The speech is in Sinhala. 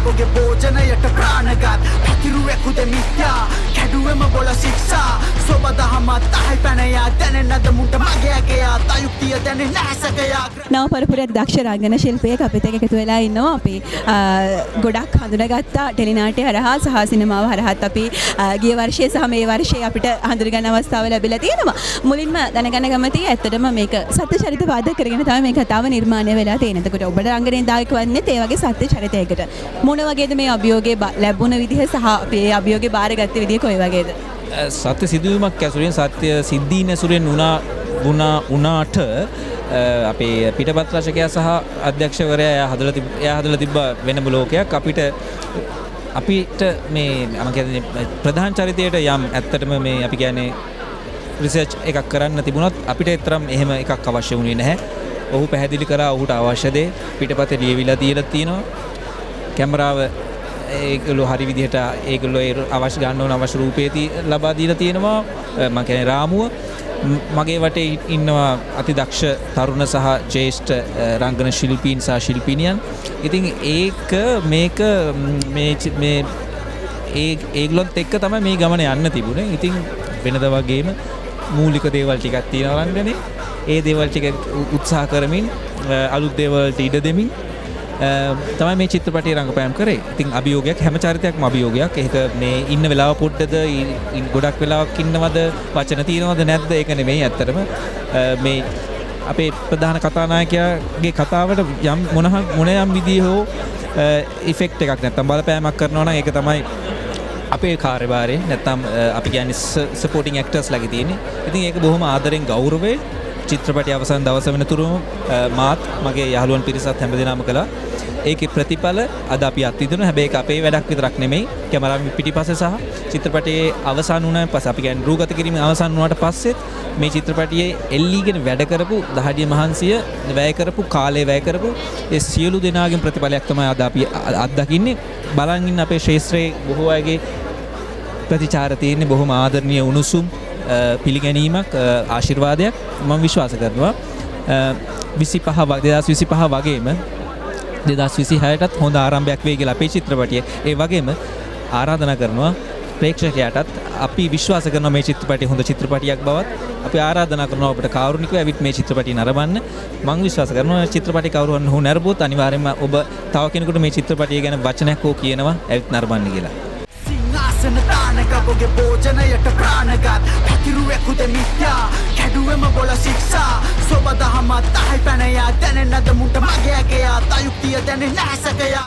ඔබගේ භෝජනයට ප්‍රාණගත් පැතිරුවෙකුද මිත්‍යා කැඩුවෙම බොල ශික්ෂා සොබදහමත් අහයි පැනයා දැනෙන්නද මුන්ට මගේ ඇකයා තයුක්තිය දැනෙ නැසකයා නව පරපුරේ දක්ෂ රංගන ශිල්පියෙක් අපිට එකතු වෙලා ඉන්නවා. අපි ගොඩක් හඳුනාගත්තා ටෙලිනාට්‍ය හරහා සහ සිනමාව හරහාත් අපි ගිය වර්ෂයේ සහ මේ වර්ෂයේ අපිට හඳුනගන්න අවස්ථාව ලැබිලා තියෙනවා. මුලින්ම දැනගන්න කැමතියි ඇත්තටම මේක සත්‍ය චරිත වාදක කරගෙන තමයි මේ කතාව නිර්මාණය වෙලා තියෙන්නේ. එතකොට ඔබට රංගනයෙන් දායක වන්නේ ඒ වගේ සත්‍ය චරිතයකට. මොන වගේද මේ අභියෝගේ ලැබුණ විදිහ සහ අපි ඒ අභියෝගේ බාරගත්ත විදිහ කොයි වගේද? සත්‍ය සිදුවීමක් ඇසුරෙන් සත්‍ය සිද්ධීන් ඇසුරෙන් වුණාට අපේ පිටපත් රචකයා සහ අධ්‍යක්ෂකවරයා එයා හදලා තිබ්බ වෙනම ලෝකයක් අපිට මේ මම කියන්නේ ප්‍රධාන චරිතයට යම් ඇත්තටම මේ අපි කියන්නේ රිසර්ච් එකක් කරන්න තිබුණොත් අපිට තරම් එහෙම එකක් අවශ්‍ය වුණේ නැහැ. ඔහු පැහැදිලි කරා ඔහුට අවශ්‍ය දේ පිටපතේ ලියවිලා තියලා තියෙනවා. කැමරාව ඒගොල්ලෝ හරි විදිහට ඒගොල්ලෝ අවශ්‍ය ගන්න ඕන අවශ්‍ය රූපේ ලබා දීලා තියෙනවා. මම කියන්නේ රාමුව මගේ වටේ ඉන්නවා අතිදක්ෂ තරුණ සහ ජ්‍යෙෂ්ඨ රංගන ශිල්පීන් සහ ශිල්පිනියන්. ඉතින් මේ ඒගොල්ලොත් එක්ක තමයි මේ ගමන යන්න තිබුණේ. ඉතින් වෙනද වගේම මූලික දේවල් ටිකක් තියෙනවා රංගනේ. ඒ දේවල් ටික උත්සාහ කරමින් අලුත් දේවල්ට ඉඩ දෙමින් තමයි මේ චිත්‍රපටයේ රංගපෑම් කරේ. ඉතින් අභියෝගයක් හැම චරිතයක්ම අභියෝගයක්. ඒක මේ ඉන්න වෙලාව පොඩ්ඩද ගොඩක් වෙලාවක් ඉන්නවද වචන තියෙනවද නැද්ද ඒක නෙමෙයි ඇත්තටම. මේ අපේ ප්‍රධාන කතානායකයාගේ කතාවට යම් මොන යම් විදිහේ හෝ ඉෆෙක්ට් එකක් නැත්තම් බලපෑමක් කරනවා නම් ඒක තමයි අපේ කාර්යභාරය. නැත්තම් අපි කියන්නේ සපෝටිං ඇක්ටර්ස් ලාගේ තියෙන්නේ. ඉතින් ඒක බොහොම ආදරෙන් ගෞරවයෙන් චිත්‍රපටය අවසන් දවස වෙනතුරුම මාත් මගේ යහළුවන් පිරිසත් හැමදෙනාම කළා. ඒකේ ප්‍රතිඵල අද අපි අත්විඳිනවා. හැබැයි ඒක අපේ වැඩක් විතරක් නෙමෙයි. කැමරාවේ පිටිපස්සේ සහ චිත්‍රපටයේ අවසන් වුණාන් පස්සේ අපි කියන්නේ රූගත කිරීමේ අවසන් වුණාට පස්සෙත් මේ චිත්‍රපටයේ එල්ලීගෙන වැඩ කරපු දහඩිය මහන්සිය වැය කරපු කාලය වැය කරපු ඒ සියලු දෙනාගේ ප්‍රතිඵලයක් තමයි අද අපි අත්දකින්නේ. බලන් ඉන්න අපේ ශාස්ත්‍රයේ බොහෝ අයගේ ප්‍රතිචාර තියෙන්නේ බොහොම ආදරණීය උණුසුම් පිළිගැනීමක් ආශිර්වාදයක් මම විශ්වාස කරනවා. 2025 වගේම 2026ටත් හොඳ ආරම්භයක් වෙයි කියලා අපේ චිත්‍රපටිය. ඒ වගේම ආරාධනා කරනවා ප්‍රේක්ෂකයාටත් අපි විශ්වාස කරනවා මේ චිත්‍රපටිය හොඳ චිත්‍රපටියක් බවත්. අපි ආරාධනා කරනවා ඔබට කාරුණිකව ඇවිත් මේ චිත්‍රපටිය නරඹන්න. මම විශ්වාස කරනවා චිත්‍රපටිය කවුරුන් හෝ නරඹුවොත් අනිවාර්යයෙන්ම ඔබ තව කෙනෙකුට මේ චිත්‍රපටිය ගැන වචනයක් හෝ කියනවා ඇවිත් නරඹන්න කියලා. සිංහාසන දානක ඔබගේ භෝජනයට ප්‍රාණගත් පැතිරුවෙකුද මිත්‍යා කැඩුවෙම බොල ශික්ෂා සොබදහමත් අහයි පැනයා දැනෙන්නද මුන්ට මගේ ඇකයා තයුක්තිය දැනෙ නැසකයා